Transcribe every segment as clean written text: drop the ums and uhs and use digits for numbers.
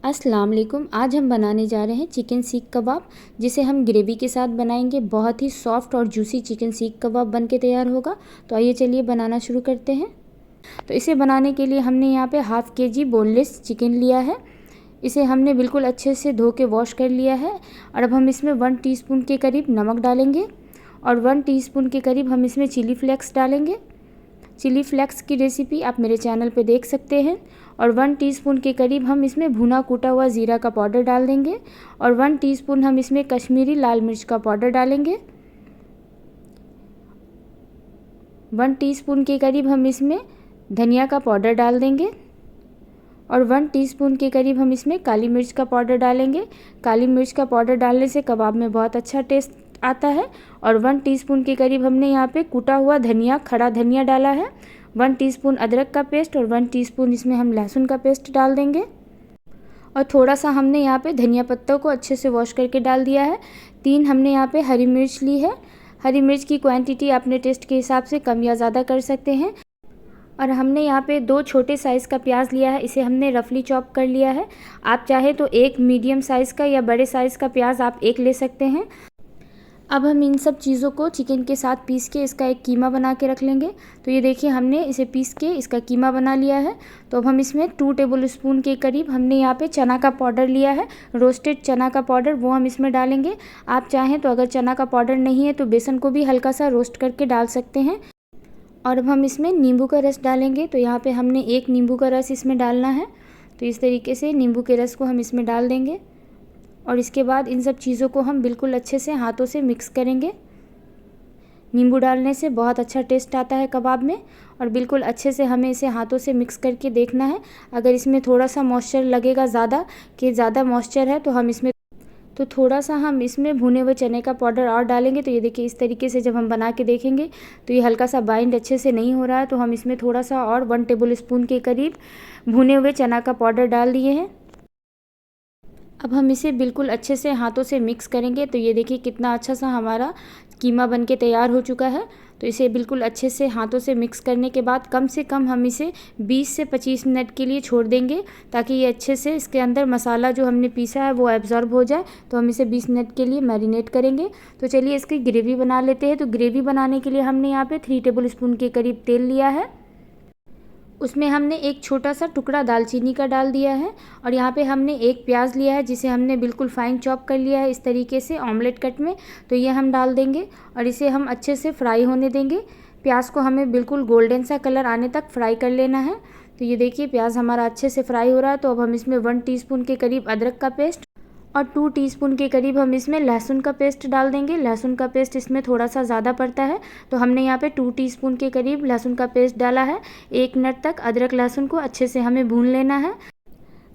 अस्सलाम वालेकुम। आज हम बनाने जा रहे हैं चिकन सीख कबाब, जिसे हम ग्रेवी के साथ बनाएंगे। बहुत ही सॉफ्ट और जूसी चिकन सीख कबाब बन के तैयार होगा। तो आइए चलिए बनाना शुरू करते हैं। तो इसे बनाने के लिए हमने यहाँ पे हाफ़ केजी बोनलेस चिकन लिया है। इसे हमने बिल्कुल अच्छे से धो के वॉश कर लिया है। और अब हम इसमें 1 टीस्पून के करीब नमक डालेंगे और 1 टीस्पून के करीब हम इसमें चिली फ्लेक्स डालेंगे। चिली फ्लेक्स की रेसिपी आप मेरे चैनल पे देख सकते हैं। और 1 टीस्पून के करीब हम इसमें भुना कूटा हुआ ज़ीरा का पाउडर डाल देंगे और 1 टीस्पून हम इसमें कश्मीरी लाल मिर्च का पाउडर डालेंगे। 1 टीस्पून के करीब हम इसमें धनिया का पाउडर डाल देंगे और 1 टीस्पून के करीब हम इसमें काली मिर्च का पाउडर डालेंगे। काली मिर्च का पाउडर डालने से कबाब में बहुत अच्छा टेस्ट आता है। और 1 टीस्पून के करीब हमने यहाँ पे कूटा हुआ धनिया, खड़ा धनिया डाला है। 1 टीस्पून अदरक का पेस्ट और 1 टीस्पून इसमें हम लहसुन का पेस्ट डाल देंगे। और थोड़ा सा हमने यहाँ पे धनिया पत्तों को अच्छे से वॉश करके डाल दिया है। 3 हमने यहाँ पे हरी मिर्च ली है। हरी मिर्च की क्वांटिटी अपने टेस्ट के हिसाब से कम या ज़्यादा कर सकते हैं। और हमने यहाँ पे 2 छोटे साइज़ का प्याज लिया है, इसे हमने रफली चॉप कर लिया है। आप चाहे तो एक मीडियम साइज़ का या बड़े साइज़ का प्याज आप एक ले सकते हैं। अब हम इन सब चीज़ों को चिकन के साथ पीस के इसका एक कीमा बना के रख लेंगे। तो ये देखिए हमने इसे पीस के इसका कीमा बना लिया है। तो अब हम इसमें 2 टेबल स्पून के करीब हमने यहाँ पे चना का पाउडर लिया है, रोस्टेड चना का पाउडर, वो हम इसमें डालेंगे। आप चाहें तो अगर चना का पाउडर नहीं है तो बेसन को भी हल्का सा रोस्ट करके डाल सकते हैं। और अब हम इसमें नींबू का रस डालेंगे। तो यहाँ पे हमने 1 नींबू का रस इसमें डालना है। तो इस तरीके से नींबू के रस को हम इसमें डाल देंगे और इसके बाद इन सब चीज़ों को हम बिल्कुल अच्छे से हाथों से मिक्स करेंगे। नींबू डालने से बहुत अच्छा टेस्ट आता है कबाब में। और बिल्कुल अच्छे से हमें इसे हाथों से मिक्स करके देखना है। अगर इसमें थोड़ा सा मॉइस्चर लगेगा ज़्यादा मॉइस्चर है तो थोड़ा सा हम इसमें भुने हुए चने का पाउडर और डालेंगे। तो ये देखिए इस तरीके से जब हम बना के देखेंगे तो ये हल्का सा बाइंड अच्छे से नहीं हो रहा है, तो हम इसमें थोड़ा सा और 1 टेबल स्पून के करीब भुने हुए चना का पाउडर डाल दिए हैं। अब हम इसे बिल्कुल अच्छे से हाथों से मिक्स करेंगे। तो ये देखिए कितना अच्छा सा हमारा कीमा बन के तैयार हो चुका है। तो इसे बिल्कुल अच्छे से हाथों से मिक्स करने के बाद कम से कम हम इसे 20 से 25 मिनट के लिए छोड़ देंगे, ताकि ये अच्छे से इसके अंदर मसाला जो हमने पीसा है वो एब्जॉर्ब हो जाए। तो हम इसे 20 मिनट के लिए मैरिनेट करेंगे। तो चलिए इसकी ग्रेवी बना लेते हैं। तो ग्रेवी बनाने के लिए हमने यहाँ पे 3 टेबल स्पून के करीब तेल लिया है। उसमें हमने एक छोटा सा टुकड़ा दालचीनी का डाल दिया है। और यहाँ पे हमने एक प्याज लिया है, जिसे हमने बिल्कुल फाइन चॉप कर लिया है इस तरीके से ऑमलेट कट में। तो ये हम डाल देंगे और इसे हम अच्छे से फ्राई होने देंगे। प्याज को हमें बिल्कुल गोल्डन सा कलर आने तक फ्राई कर लेना है। तो ये देखिए प्याज हमारा अच्छे से फ्राई हो रहा है। तो अब हम इसमें 1 टीस्पून के करीब अदरक का पेस्ट और 2 टीस्पून के करीब हम इसमें लहसुन का पेस्ट डाल देंगे। लहसुन का पेस्ट इसमें थोड़ा सा ज़्यादा पड़ता है, तो हमने यहाँ पे 2 टीस्पून के करीब लहसुन का पेस्ट डाला है। 1 मिनट तक अदरक लहसुन को अच्छे से हमें भून लेना है।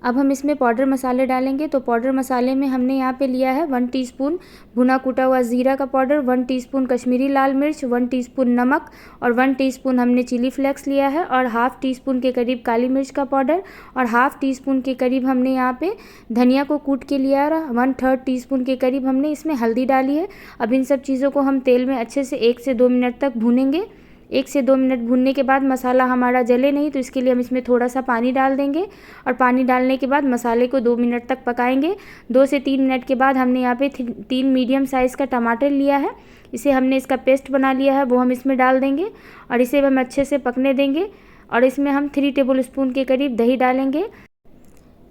अब हम इसमें पाउडर मसाले डालेंगे। तो पाउडर मसाले में हमने यहाँ पे लिया है 1 टीस्पून भुना कूटा हुआ ज़ीरा का पाउडर, 1 टीस्पून कश्मीरी लाल मिर्च, 1 टीस्पून नमक और 1 टीस्पून हमने चिली फ्लेक्स लिया है और हाफ़ टीस्पून के करीब काली मिर्च का पाउडर और हाफ़ टीस्पून के करीब हमने यहाँ पे धनिया को कूट के लिया है। 1/3 टीस्पून के करीब हमने इसमें हल्दी डाली है। अब इन सब चीज़ों को हम तेल में अच्छे से 1 से 2 मिनट तक भूनेंगे। 1 से 2 मिनट भूनने के बाद मसाला हमारा जले नहीं, तो इसके लिए हम इसमें थोड़ा सा पानी डाल देंगे। और पानी डालने के बाद मसाले को 2 मिनट तक पकाएंगे। 2 से 3 मिनट के बाद हमने यहाँ पे 3 मीडियम साइज़ का टमाटर लिया है, इसे हमने इसका पेस्ट बना लिया है, वो हम इसमें डाल देंगे और इसे हम अच्छे से पकने देंगे। और इसमें हम 3 टेबल स्पून के करीब दही डालेंगे।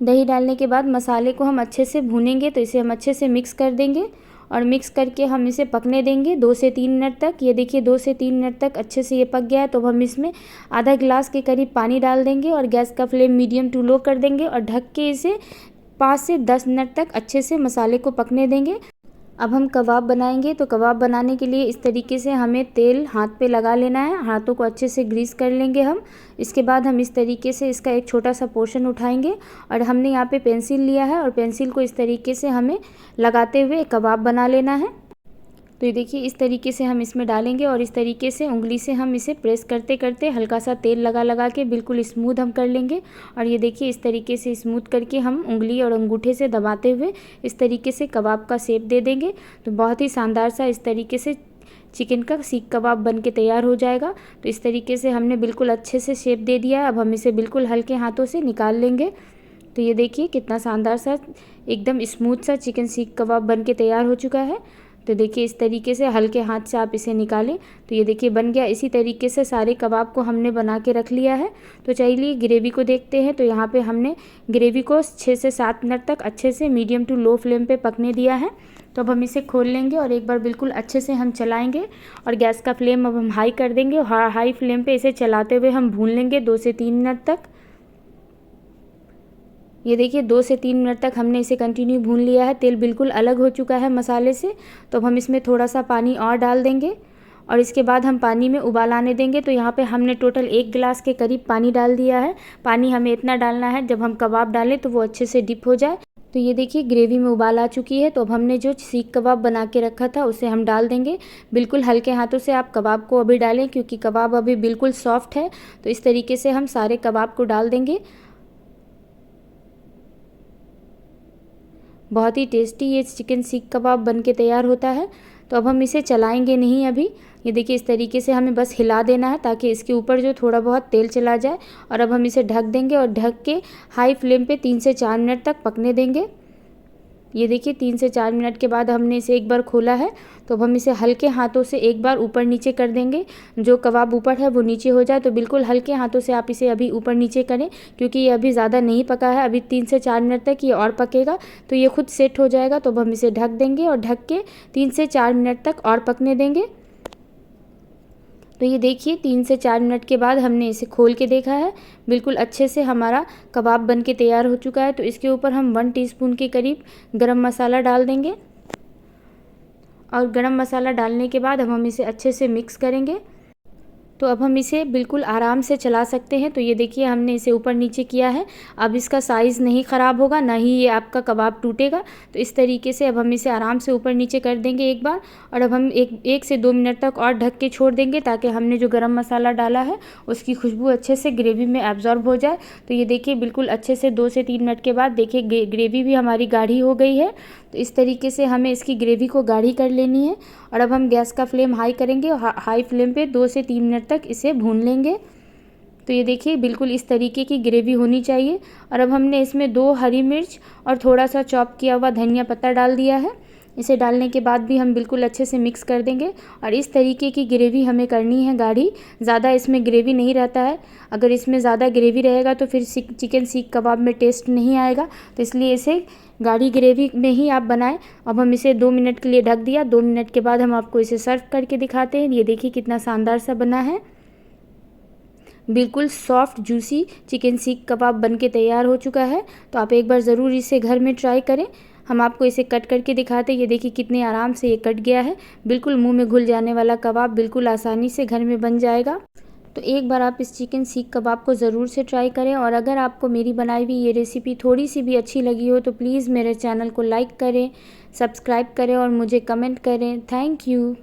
दही डालने के बाद मसाले को हम अच्छे से भूनेंगे। तो इसे हम अच्छे से मिक्स कर देंगे और मिक्स करके हम इसे पकने देंगे 2 से 3 मिनट तक। ये देखिए 2 से 3 मिनट तक अच्छे से ये पक गया है। तो हम इसमें आधा गिलास के करीब पानी डाल देंगे और गैस का फ्लेम मीडियम टू लो कर देंगे और ढक के इसे 5 से 10 मिनट तक अच्छे से मसाले को पकने देंगे। अब हम कबाब बनाएंगे। तो कबाब बनाने के लिए इस तरीके से हमें तेल हाथ पे लगा लेना है, हाथों को अच्छे से ग्रीस कर लेंगे हम। इसके बाद हम इस तरीके से इसका एक छोटा सा पोर्शन उठाएंगे और हमने यहाँ पे पेंसिल लिया है और पेंसिल को इस तरीके से हमें लगाते हुए कबाब बना लेना है। तो ये देखिए इस तरीके से हम इसमें डालेंगे और इस तरीके से उंगली से हम इसे प्रेस करते करते हल्का सा तेल लगा के बिल्कुल स्मूथ हम कर लेंगे। और ये देखिए इस तरीके से स्मूथ करके हम उंगली और अंगूठे से दबाते हुए इस तरीके से कबाब का शेप दे देंगे। तो बहुत ही शानदार सा इस तरीके से चिकन का सीख कबाब बन के तैयार हो जाएगा। तो इस तरीके से हमने बिल्कुल अच्छे से शेप दे दिया है। अब हम इसे बिल्कुल हल्के हाथों से निकाल लेंगे। तो ये देखिए कितना शानदार सा एकदम स्मूथ सा चिकन सीख कबाब बन के तैयार हो चुका है। तो देखिए इस तरीके से हल्के हाथ से आप इसे निकालें तो ये देखिए बन गया। इसी तरीके से सारे कबाब को हमने बना के रख लिया है। तो चलिए ग्रेवी को देखते हैं। तो यहाँ पे हमने ग्रेवी को 6 से 7 मिनट तक अच्छे से मीडियम टू लो फ्लेम पे पकने दिया है। तो अब हम इसे खोल लेंगे और एक बार बिल्कुल अच्छे से हम चलाएंगे और गैस का फ्लेम अब हम हाई कर देंगे। हाई फ्लेम पे इसे चलाते हुए हम भून लेंगे 2 से 3 मिनट तक। ये देखिए 2 से 3 मिनट तक हमने इसे कंटिन्यू भून लिया है। तेल बिल्कुल अलग हो चुका है मसाले से। तो अब हम इसमें थोड़ा सा पानी और डाल देंगे और इसके बाद हम पानी में उबाल आने देंगे। तो यहाँ पे हमने टोटल 1 गिलास के करीब पानी डाल दिया है। पानी हमें इतना डालना है जब हम कबाब डालें तो वो अच्छे से डिप हो जाए। तो ये देखिए ग्रेवी में उबाल आ चुकी है। तो अब हमने जो सीख कबाब बना के रखा था उसे हम डाल देंगे। बिल्कुल हल्के हाथों से आप कबाब को अभी डालें क्योंकि कबाब अभी बिल्कुल सॉफ्ट है। तो इस तरीके से हम सारे कबाब को डाल देंगे। बहुत ही टेस्टी ये चिकन सीख कबाब बन के तैयार होता है। तो अब हम इसे चलाएंगे नहीं अभी। ये देखिए इस तरीके से हमें बस हिला देना है ताकि इसके ऊपर जो थोड़ा बहुत तेल चला जाए। और अब हम इसे ढक देंगे और ढक के हाई फ्लेम पे 3 से 4 मिनट तक पकने देंगे। ये देखिए 3 से 4 मिनट के बाद हमने इसे एक बार खोला है। तो अब हम इसे हल्के हाथों से एक बार ऊपर नीचे कर देंगे। जो कबाब ऊपर है वो नीचे हो जाए। तो बिल्कुल हल्के हाथों से आप इसे अभी ऊपर नीचे करें क्योंकि ये अभी ज़्यादा नहीं पका है। अभी 3 से 4 मिनट तक ये और पकेगा तो ये खुद सेट हो जाएगा। तो अब हम इसे ढक देंगे और ढक के 3 से 4 मिनट तक और पकने देंगे। तो ये देखिए 3 से 4 मिनट के बाद हमने इसे खोल के देखा है। बिल्कुल अच्छे से हमारा कबाब बन के तैयार हो चुका है। तो इसके ऊपर हम 1 टीस्पून के करीब गरम मसाला डाल देंगे और गरम मसाला डालने के बाद हम इसे अच्छे से मिक्स करेंगे। तो अब हम इसे बिल्कुल आराम से चला सकते हैं। तो ये देखिए हमने इसे ऊपर नीचे किया है। अब इसका साइज़ नहीं ख़राब होगा, ना ही ये आपका कबाब टूटेगा। तो इस तरीके से अब हम इसे आराम से ऊपर नीचे कर देंगे एक बार। और अब हम एक से 2 मिनट तक और ढक के छोड़ देंगे ताकि हमने जो गरम मसाला डाला है उसकी खुशबू अच्छे से ग्रेवी में एब्जॉर्ब हो जाए। तो ये देखिए बिल्कुल अच्छे से 2 से 3 मिनट के बाद देखिए ग्रेवी भी हमारी गाढ़ी हो गई है। तो इस तरीके से हमें इसकी ग्रेवी को गाढ़ी कर लेनी है। और अब हम गैस का फ्लेम हाई करेंगे और हाई फ्लेम पे 2 से 3 मिनट तक इसे भून लेंगे। तो ये देखिए बिल्कुल इस तरीके की ग्रेवी होनी चाहिए। और अब हमने इसमें 2 हरी मिर्च और थोड़ा सा चॉप किया हुआ धनिया पत्ता डाल दिया है। इसे डालने के बाद भी हम बिल्कुल अच्छे से मिक्स कर देंगे। और इस तरीके की ग्रेवी हमें करनी है गाढ़ी। ज़्यादा इसमें ग्रेवी नहीं रहता है। अगर इसमें ज़्यादा ग्रेवी रहेगा तो फिर चिकन सीख कबाब में टेस्ट नहीं आएगा। तो इसलिए इसे गाढ़ी ग्रेवी में ही आप बनाएं। अब हम इसे 2 मिनट के लिए ढक दिया। 2 मिनट के बाद हम आपको इसे सर्व करके दिखाते हैं। ये देखिए कितना शानदार सा बना है। बिल्कुल सॉफ्ट जूसी चिकन सीख कबाब बन के तैयार हो चुका है। तो आप एक बार ज़रूर इसे घर में ट्राई करें। हम आपको इसे कट करके दिखाते हैं। ये देखिए कितने आराम से ये कट गया है। बिल्कुल मुंह में घुल जाने वाला कबाब बिल्कुल आसानी से घर में बन जाएगा। तो एक बार आप इस चिकन सीख कबाब को ज़रूर से ट्राई करें। और अगर आपको मेरी बनाई हुई ये रेसिपी थोड़ी सी भी अच्छी लगी हो तो प्लीज़ मेरे चैनल को लाइक करें, सब्सक्राइब करें और मुझे कमेंट करें। Thank you.